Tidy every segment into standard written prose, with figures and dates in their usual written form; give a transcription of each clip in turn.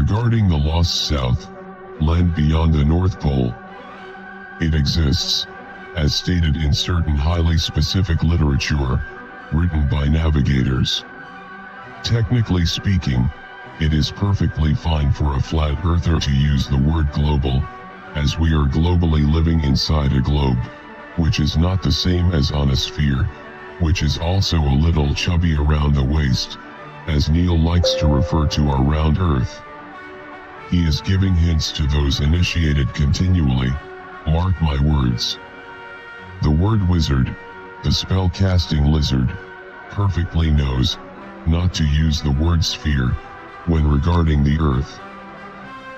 Regarding the lost South, land beyond the North Pole, it exists, as stated in certain highly specific literature, written by navigators. Technically speaking, it is perfectly fine for a flat earther to use the word global, as we are globally living inside a globe, which is not the same as on a sphere, which is also a little chubby around the waist, as Neil likes to refer to our round earth. He is giving hints to those initiated continually, mark my words. The word wizard, the spell-casting lizard, perfectly knows not to use the word sphere when regarding the earth.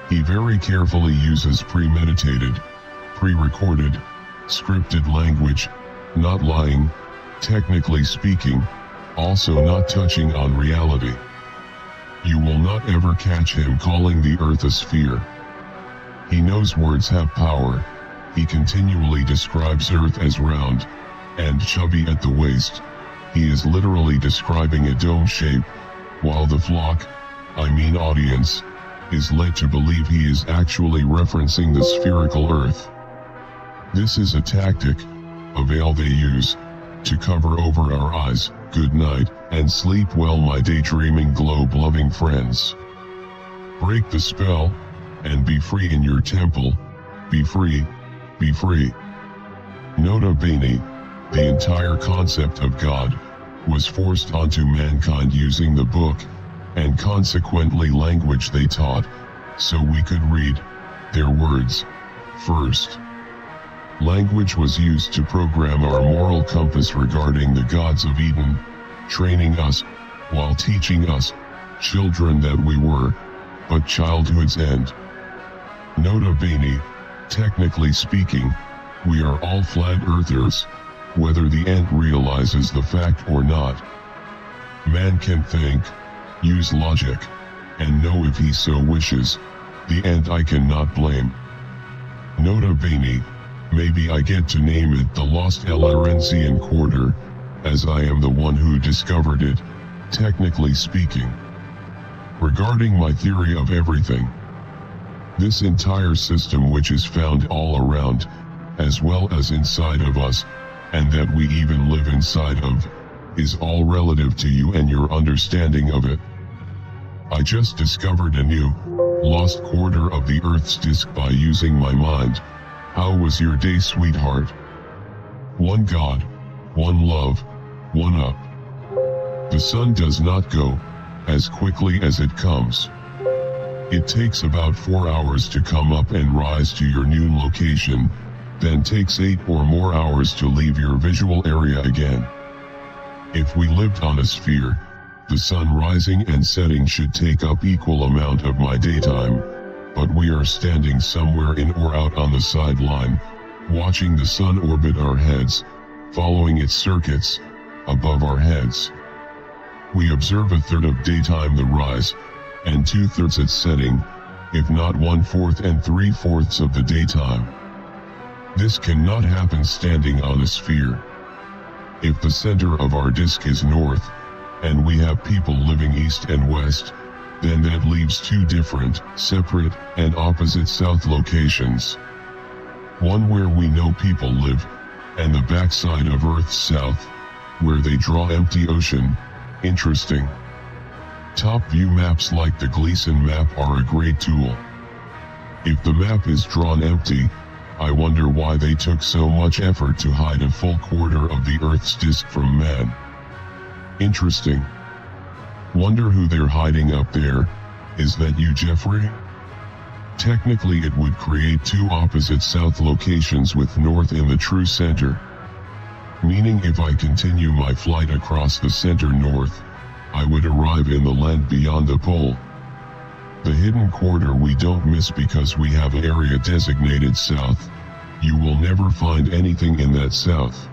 He very carefully uses premeditated, pre-recorded, scripted language, not lying, technically speaking, also not touching on reality. You will not ever catch him calling the earth a sphere. He knows words have power. He continually describes earth as round and chubby at the waist. He is literally describing a dome shape, while the flock, I mean audience, is led to believe he is actually referencing the spherical earth. This is a tactic, a veil they use, to cover over our eyes. Good night, and sleep well, my daydreaming globe-loving friends. Break the spell, and be free in your temple. Be free, be free. Nota bene, the entire concept of God was forced onto mankind using the book, and consequently language they taught, so we could read their words first. Language was used to program our moral compass regarding the gods of Eden, training us, while teaching us, children that we were, but childhood's end. Nota bene, technically speaking, we are all flat earthers, whether the ant realizes the fact or not. Man can think, use logic, and know if he so wishes. The ant I cannot blame. Nota bene, maybe I get to name it the Lost Laurentian Quarter, as I am the one who discovered it, technically speaking. Regarding my theory of everything, this entire system which is found all around, as well as inside of us, and that we even live inside of, is all relative to you and your understanding of it. I just discovered a new, lost quarter of the Earth's disk by using my mind. How was your day, sweetheart? One God, one love, one up. The sun does not go as quickly as it comes. It takes about 4 hours to come up and rise to your noon location, then takes 8 or more hours to leave your visual area again. If we lived on a sphere, the sun rising and setting should take up equal amount of my daytime, but we are standing somewhere in or out on the sideline, watching the sun orbit our heads, following its circuits, above our heads. We observe a third of daytime the rise, and 2/3 its setting, if not 1/4 and 3/4 of the daytime. This cannot happen standing on a sphere. If the center of our disk is north, and we have people living east and west, then that leaves two different, separate, and opposite south locations. One where we know people live, and the backside of Earth's south, where they draw empty ocean. Interesting. Top view maps like the Gleason map are a great tool. If the map is drawn empty, I wonder why they took so much effort to hide a full quarter of the Earth's disk from man. Interesting. Wonder who they're hiding up there. Is that you, Jeffrey? Technically it would create two opposite south locations with north in the true center. Meaning if I continue my flight across the center north, I would arrive in the land beyond the pole. The hidden quarter we don't miss because we have an area designated south. You will never find anything in that south.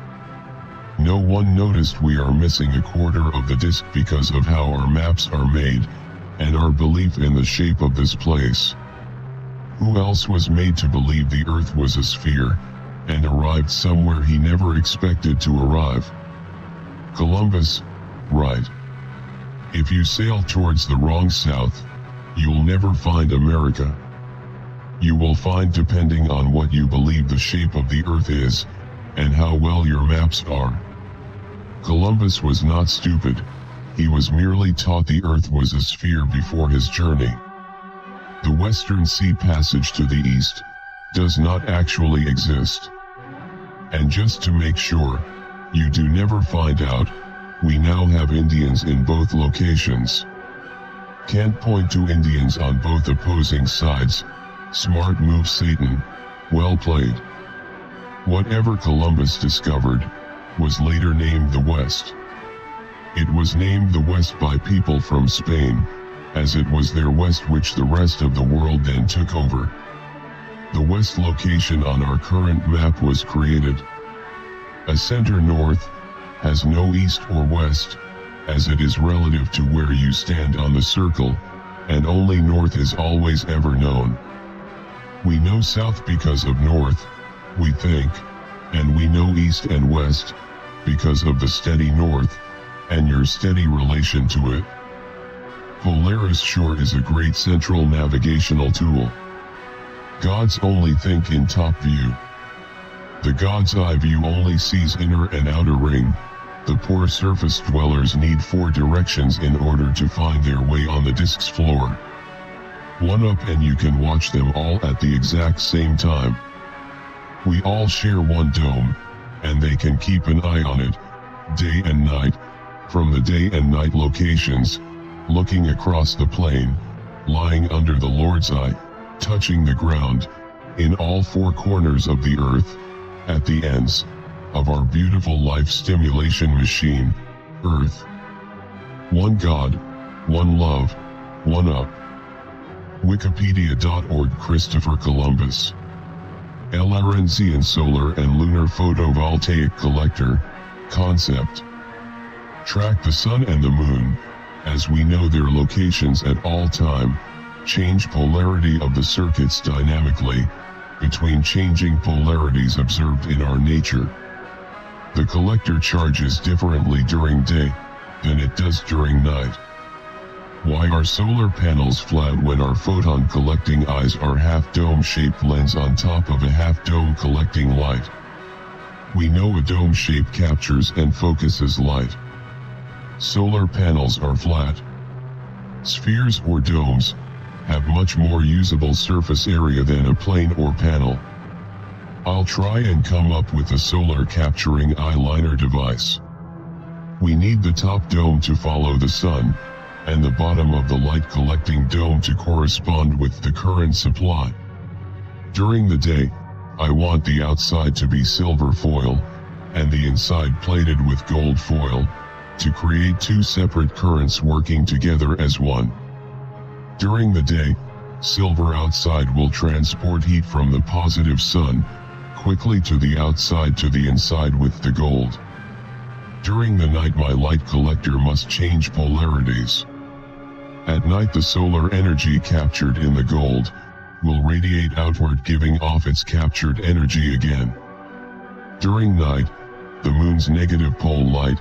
No one noticed we are missing a quarter of the disk because of how our maps are made, and our belief in the shape of this place. Who else was made to believe the Earth was a sphere, and arrived somewhere he never expected to arrive? Columbus, right. If you sail towards the wrong south, you'll never find America. You will find, depending on what you believe the shape of the earth is, and how well your maps are. Columbus was not stupid, he was merely taught the earth was a sphere before his journey. The Western Sea Passage to the east does not actually exist. And just to make sure you do never find out, we now have Indians in both locations. Can't point to Indians on both opposing sides. Smart move, Satan. Well played. Whatever Columbus discovered was later named the West. It was named the West by people from Spain, as it was their West which the rest of the world then took over. The West location on our current map was created. A center north has no east or west, as it is relative to where you stand on the circle, and only north is always ever known. We know south because of north, we think, and we know east and west because of the steady north, and your steady relation to it. Polaris sure is a great central navigational tool. Gods only think in top view. The God's eye view only sees inner and outer ring. The poor surface dwellers need 4 directions in order to find their way on the disk's floor. One up and you can watch them all at the exact same time. We all share one dome, and they can keep an eye on it, day and night, from the day and night locations, looking across the plain, lying under the Lord's eye, touching the ground, in all 4 corners of the earth, at the ends of our beautiful life stimulation machine, Earth. One God, one love, one up. Wikipedia.org. Christopher Columbus. LRNZ solar and lunar photovoltaic collector, concept. Track the sun and the moon, as we know their locations at all time, change polarity of the circuits dynamically, between changing polarities observed in our nature. The collector charges differently during day than it does during night. Why are solar panels flat when our photon collecting eyes are half-dome shaped lens on top of a half-dome collecting light? We know a dome shape captures and focuses light. Solar panels are flat. Spheres or domes have much more usable surface area than a plane or panel. I'll try and come up with a solar capturing eyeliner device. We need the top dome to follow the sun, and the bottom of the light collecting dome to correspond with the current supply. During the day, I want the outside to be silver foil, and the inside plated with gold foil, to create 2 separate currents working together as one. During the day, silver outside will transport heat from the positive sun, quickly to the outside to the inside with the gold. During the night my light collector must change polarities. At night the solar energy captured in the gold will radiate outward, giving off its captured energy again. During night, the moon's negative pole light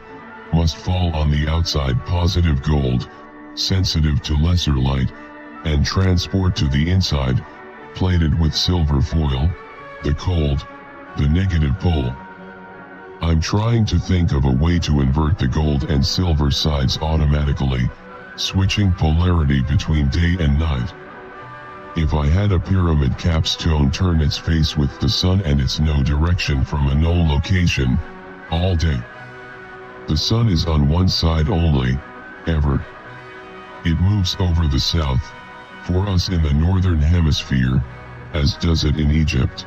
must fall on the outside positive gold, sensitive to lesser light, and transport to the inside, plated with silver foil, the cold, the negative pole. I'm trying to think of a way to invert the gold and silver sides automatically, switching polarity between day and night. If I had a pyramid capstone turn its face with the sun and its no direction from a null location, all day. The sun is on one side only, ever. It moves over the south, for us in the northern hemisphere, as does it in Egypt.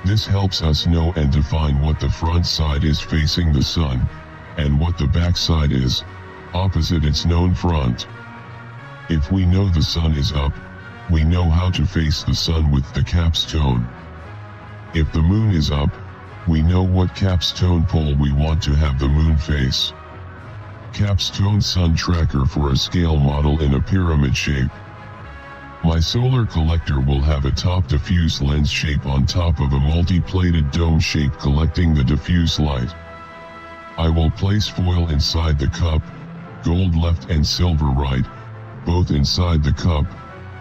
This helps us know and define what the front side is facing the sun, and what the back side is, opposite its known front. If we know the sun is up, we know how to face the sun with the capstone. If the moon is up, we know what capstone pole we want to have the moon face. Capstone sun tracker for a scale model in a pyramid shape. My solar collector will have a top diffuse lens shape on top of a multi-plated dome shape collecting the diffuse light. I will place foil inside the cup, gold left and silver right, both inside the cup,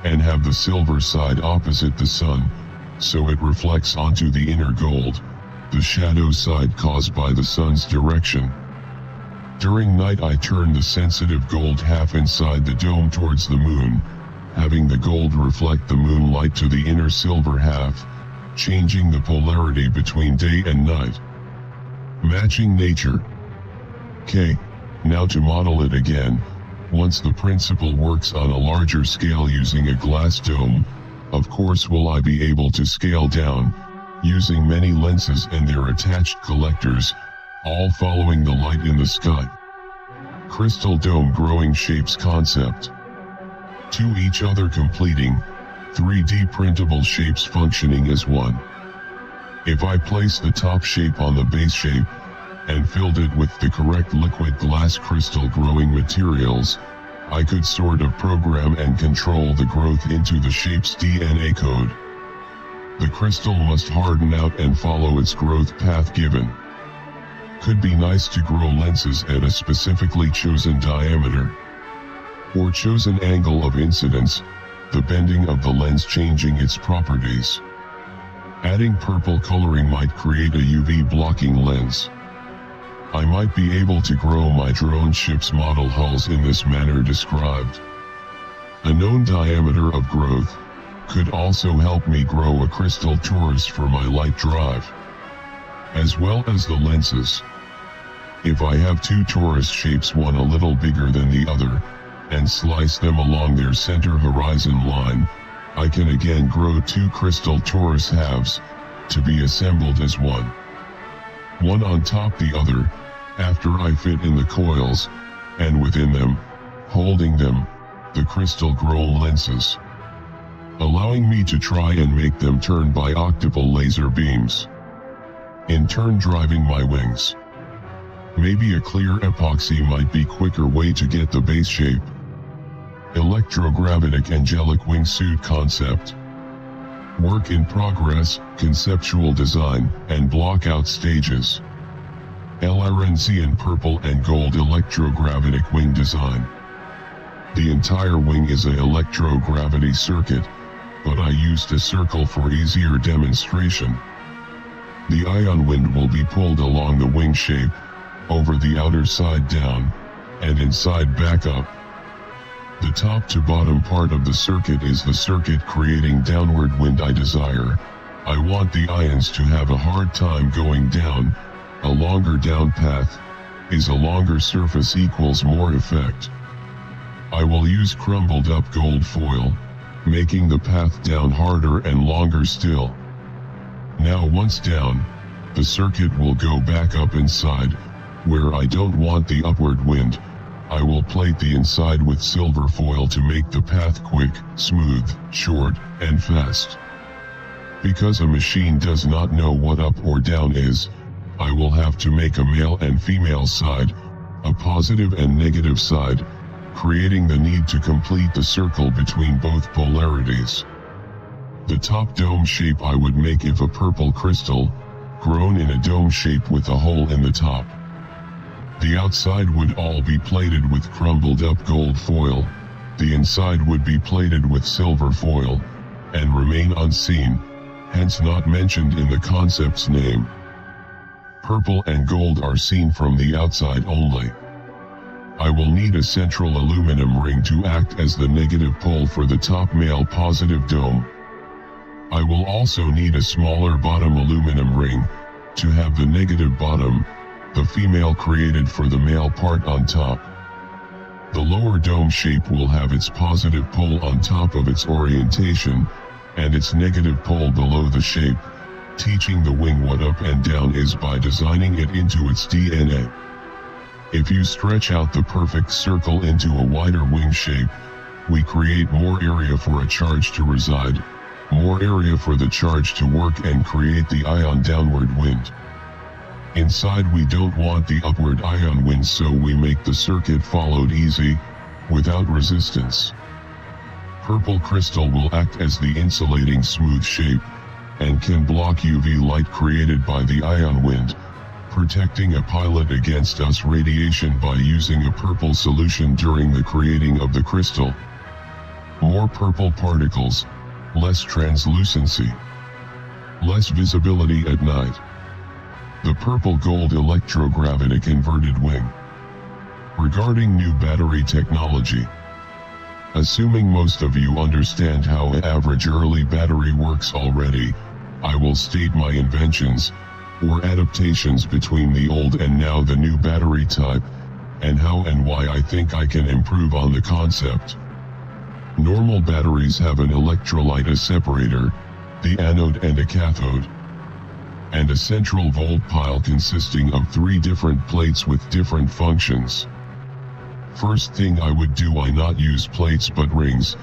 and have the silver side opposite the sun, so it reflects onto the inner gold, the shadow side caused by the sun's direction. During night I turn the sensitive gold half inside the dome towards the moon, having the gold reflect the moonlight to the inner silver half, changing the polarity between day and night. Matching nature. K. Now to model it again, once the principle works on a larger scale using a glass dome, of course will I be able to scale down, using many lenses and their attached collectors, all following the light in the sky. Crystal dome growing shapes concept. To each other completing, 3D printable shapes functioning as one. If I place the top shape on the base shape, and filled it with the correct liquid glass crystal growing materials, I could sort of program and control the growth into the shape's DNA code. The crystal must harden out and follow its growth path given. Could be nice to grow lenses at a specifically chosen diameter, or chosen angle of incidence, the bending of the lens changing its properties. Adding purple coloring might create a UV blocking lens. I might be able to grow my drone ship's model hulls in this manner described. A known diameter of growth could also help me grow a crystal torus for my light drive, as well as the lenses. If I have two torus shapes, one a little bigger than the other, and slice them along their center horizon line, I can again grow two crystal torus halves, to be assembled as one. One on top the other, after I fit in the coils, and within them, holding them, the crystal grown lenses, allowing me to try and make them turn by octuple laser beams, in turn driving my wings. Maybe a clear epoxy might be quicker way to get the base shape. Electrogravitic angelic wingsuit concept. Work in progress, conceptual design, and block-out stages. LRNZ in purple and gold electrogravitic wing design. The entire wing is a electrogravity circuit, but I used a circle for easier demonstration. The ion wind will be pulled along the wing shape, over the outer side down, and inside back up. The top to bottom part of the circuit is the circuit creating downward wind I desire. I want the ions to have a hard time going down. A longer down path is a longer surface equals more effect. I will use crumbled up gold foil, making the path down harder and longer still. Now once down, the circuit will go back up inside, where I don't want the upward wind. I will plate the inside with silver foil to make the path quick, smooth, short, and fast. Because a machine does not know what up or down is, I will have to make a male and female side, a positive and negative side, creating the need to complete the circle between both polarities. The top dome shape I would make if a purple crystal, grown in a dome shape with a hole in the top. The outside would all be plated with crumbled up gold foil, the inside would be plated with silver foil, and remain unseen, hence not mentioned in the concept's name. Purple and gold are seen from the outside only. I will need a central aluminum ring to act as the negative pole for the top male positive dome. I will also need a smaller bottom aluminum ring, to have the negative bottom, the female created for the male part on top. The lower dome shape will have its positive pole on top of its orientation, and its negative pole below the shape, teaching the wing what up and down is by designing it into its DNA. If you stretch out the perfect circle into a wider wing shape, we create more area for a charge to reside, more area for the charge to work and create the ion downward wind. Inside we don't want the upward ion wind, so we make the circuit followed easy, without resistance. Purple crystal will act as the insulating smooth shape, and can block UV light created by the ion wind, protecting a pilot against US radiation by using a purple solution during the creating of the crystal. More purple particles, less translucency, less visibility at night. The purple-gold electrogravitic inverted wing. Regarding new battery technology. Assuming most of you understand how an average early battery works already, I will state my inventions, or adaptations between the old and now the new battery type, and how and why I think I can improve on the concept. Normal batteries have an electrolyte, a separator, the anode and a cathode, and a central volt pile consisting of 3 different plates with different functions. First thing I would do, I not use plates but rings,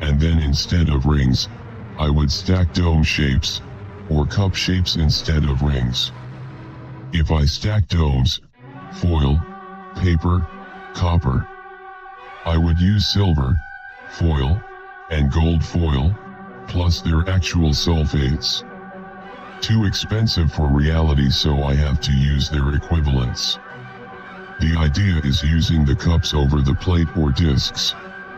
and then instead of rings, I would stack dome shapes, or cup shapes instead of rings. If I stack domes, foil, paper, copper, I would use silver, foil, and gold foil, plus their actual sulfates. Too expensive for reality, so I have to use their equivalents. The idea is using the cups over the plate or discs,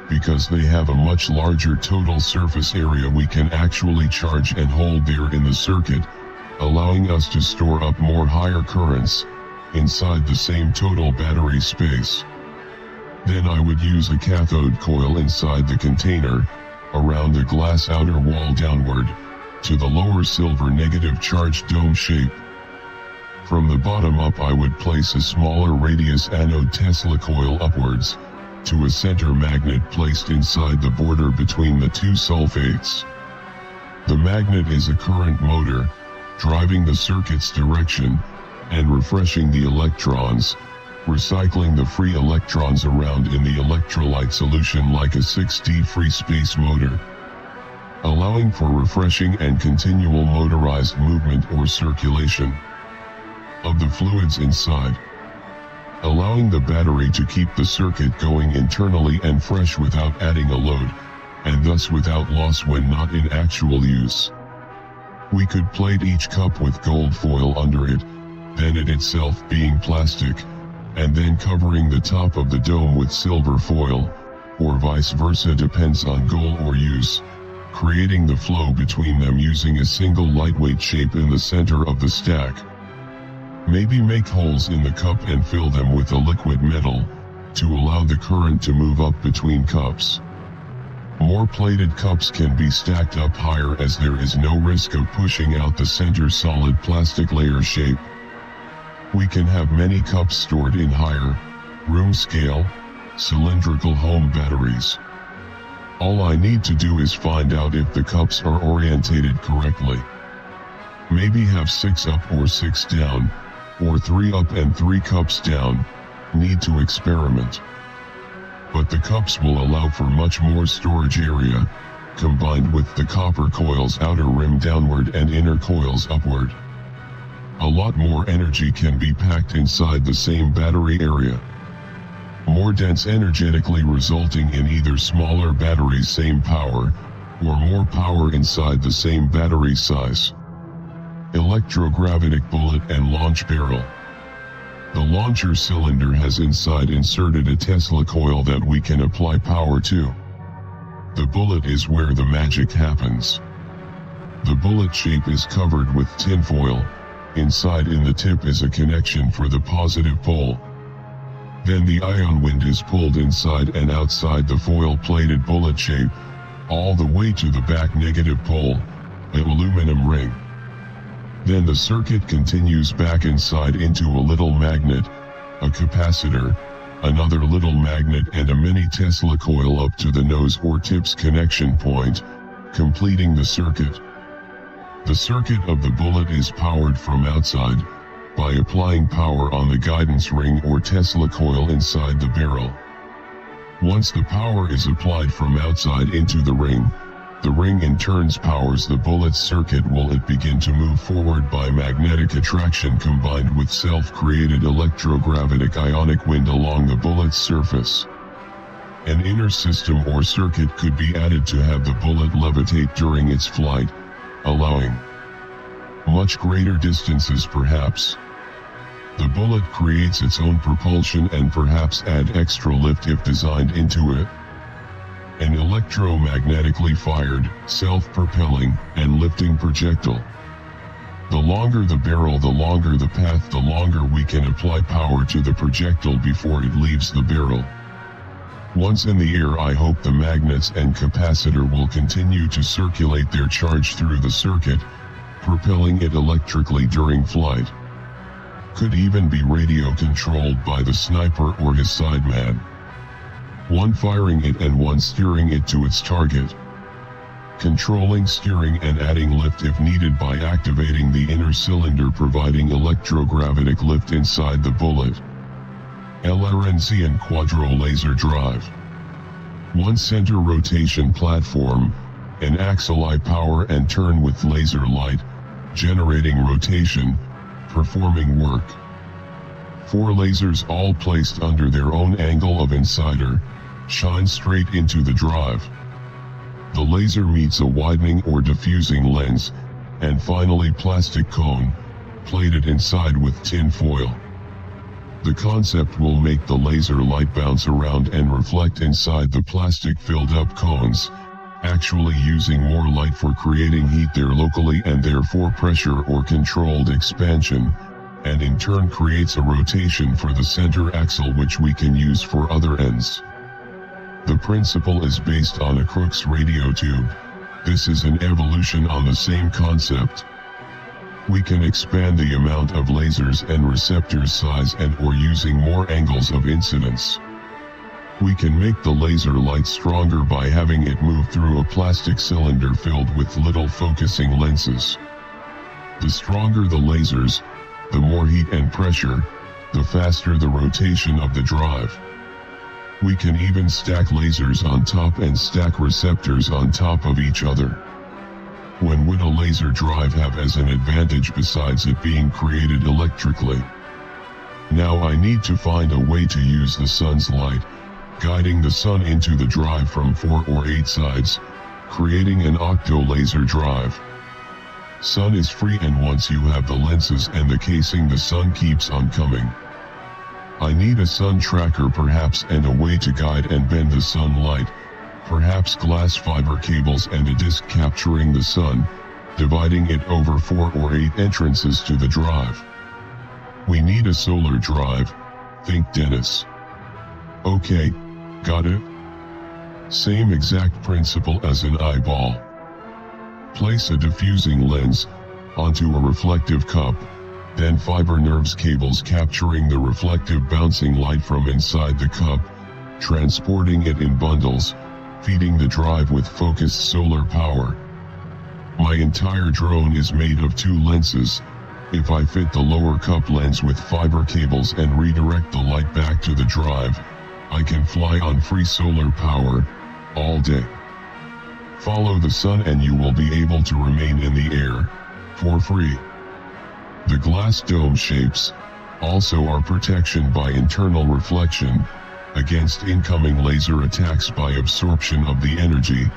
because they have a much larger total surface area we can actually charge and hold there in the circuit, allowing us to store up more higher currents inside the same total battery space. Then I would use a cathode coil inside the container, around the glass outer wall downward, to the lower silver negative charged dome shape. From the bottom up I would place a smaller radius anode Tesla coil upwards, to a center magnet placed inside the border between the 2 sulfates. The magnet is a current motor, driving the circuit's direction, and refreshing the electrons, recycling the free electrons around in the electrolyte solution like a 6D free space motor, allowing for refreshing and continual motorized movement or circulation of the fluids inside, allowing the battery to keep the circuit going internally and fresh without adding a load, and thus without loss when not in actual use. We could plate each cup with gold foil under it, then it itself being plastic, and then covering the top of the dome with silver foil, or vice versa, depends on goal or use, creating the flow between them using a single lightweight shape in the center of the stack. Maybe make holes in the cup and fill them with a liquid metal, to allow the current to move up between cups. More plated cups can be stacked up higher as there is no risk of pushing out the center solid plastic layer shape. We can have many cups stored in higher, room scale, cylindrical home batteries. All I need to do is find out if the cups are orientated correctly. Maybe have 6 up or 6 down, or 3 up and 3 cups down, need to experiment. But the cups will allow for much more storage area, combined with the copper coil's outer rim downward and inner coils upward. A lot more energy can be packed inside the same battery area. More dense energetically, resulting in either smaller batteries same power, or more power inside the same battery size. Electrogravitic bullet and launch barrel. The launcher cylinder has inside inserted a Tesla coil that we can apply power to. The bullet is where the magic happens. The bullet shape is covered with tin foil. Inside in the tip is a connection for the positive pole. Then the ion wind is pulled inside and outside the foil-plated bullet shape, all the way to the back negative pole, an aluminum ring. Then the circuit continues back inside into a little magnet, a capacitor, another little magnet and a mini Tesla coil up to the nose or tips connection point, completing the circuit. The circuit of the bullet is powered from outside, by applying power on the guidance ring or Tesla coil inside the barrel. Once the power is applied from outside into the ring in turn powers the bullet's circuit. Will it begin to move forward by magnetic attraction combined with self-created electrogravitic ionic wind along the bullet's surface. An inner system or circuit could be added to have the bullet levitate during its flight, allowing much greater distances perhaps. The bullet creates its own propulsion and perhaps add extra lift if designed into it. An electromagnetically fired, self-propelling, and lifting projectile. The longer the barrel, the longer the path, the longer we can apply power to the projectile before it leaves the barrel. Once in the air, I hope the magnets and capacitor will continue to circulate their charge through the circuit, propelling it electrically during flight. Could even be radio controlled by the sniper or his sideman. One firing it and one steering it to its target. Controlling steering and adding lift if needed by activating the inner cylinder, providing electrogravitic lift inside the bullet. LRNC and quadro laser drive. One center rotation platform, an axle I power and turn with laser light, generating rotation, performing work. 4 lasers all placed under their own angle of insider, shine straight into the drive. The laser meets a widening or diffusing lens, and finally plastic cone, plated inside with tin foil. The concept will make the laser light bounce around and reflect inside the plastic filled up cones, actually using more light for creating heat there locally and therefore pressure or controlled expansion, and in turn creates a rotation for the center axle which we can use for other ends. The principle is based on a Crookes radio tube. This is an evolution on the same concept. We can expand the amount of lasers and receptors size and or using more angles of incidence. We can make the laser light stronger by having it move through a plastic cylinder filled with little focusing lenses. The stronger the lasers, the more heat and pressure, the faster the rotation of the drive. We can even stack lasers on top and stack receptors on top of each other. When would a laser drive have as an advantage besides it being created electrically? Now I need to find a way to use the sun's light, guiding the sun into the drive from 4 or 8 sides, creating an octo laser drive. Sun is free, and once you have the lenses and the casing, the sun keeps on coming. I need a sun tracker perhaps, and a way to guide and bend the sunlight, perhaps glass fiber cables and a disc capturing the sun, dividing it over 4 or 8 entrances to the drive. We need a solar drive, think Dennis. Okay, got it? Same exact principle as an eyeball. Place a diffusing lens onto a reflective cup, then fiber nerves cables capturing the reflective bouncing light from inside the cup, transporting it in bundles, feeding the drive with focused solar power. My entire drone is made of 2 lenses. If I fit the lower cup lens with fiber cables and redirect the light back to the drive, I can fly on free solar power, all day. Follow the sun and you will be able to remain in the air, for free. The glass dome shapes also are protection by internal reflection, against incoming laser attacks by absorption of the energy,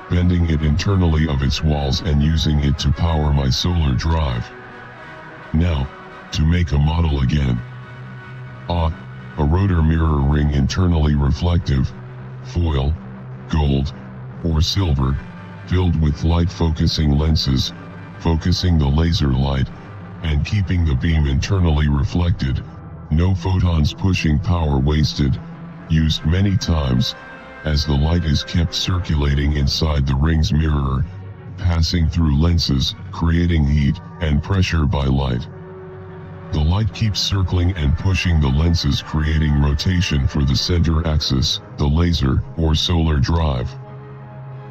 bending it internally of its walls and using it to power my solar drive. Now, to make a model again. A rotor mirror ring internally reflective, foil, gold, or silver, filled with light focusing lenses, focusing the laser light, and keeping the beam internally reflected, no photons pushing power wasted, used many times, as the light is kept circulating inside the ring's mirror, passing through lenses, creating heat and pressure by light. The light keeps circling and pushing the lenses, creating rotation for the center axis, the laser or solar drive.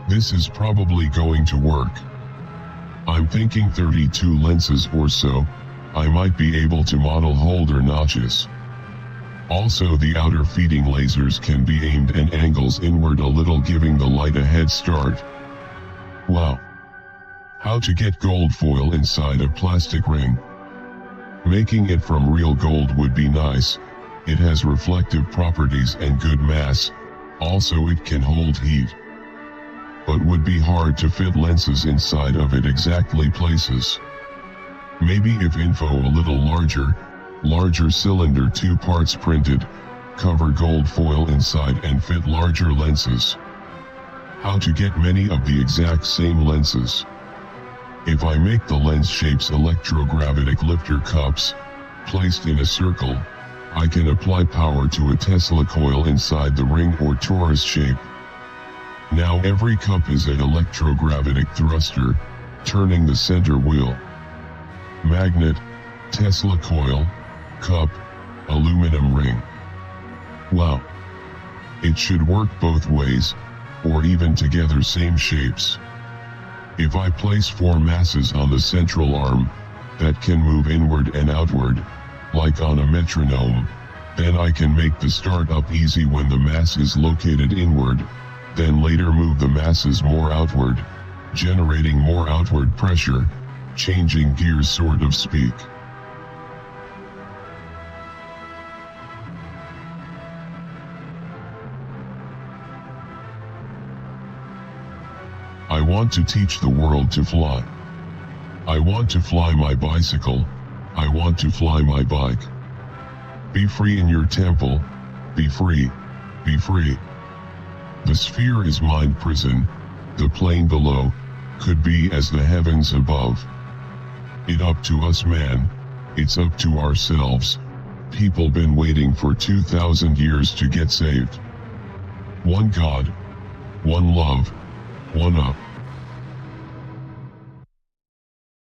This is probably going to work. I'm thinking 32 lenses or so. I might be able to model holder notches. Also, the outer feeding lasers can be aimed and angles inward a little, giving the light a head start. Wow. How to get gold foil inside a plastic ring? Making it from real gold would be nice. It has reflective properties and good mass, also it can hold heat. But would be hard to fit lenses inside of it exactly places. Maybe if info a little larger, larger cylinder, 2 parts printed, cover gold foil inside and fit larger lenses. How to get many of the exact same lenses. If I make the lens shapes electrogravitic lifter cups, placed in a circle, I can apply power to a Tesla coil inside the ring or torus shape. Now every cup is an electrogravitic thruster, turning the center wheel. Magnet, Tesla coil, cup, aluminum ring. Wow! It should work both ways, or even together, same shapes. If I place 4 masses on the central arm, that can move inward and outward, like on a metronome, then I can make the start up easy when the mass is located inward, then later move the masses more outward, generating more outward pressure, changing gears, sort of speak. I want to teach the world to fly. I want to fly my bicycle. I want to fly my bike. Be free in your temple. Be free. Be free. The sphere is mind prison. The plane below could be as the heavens above. It up to us, man. It's up to ourselves. People been waiting for 2,000 years to get saved. One God. One love. One up.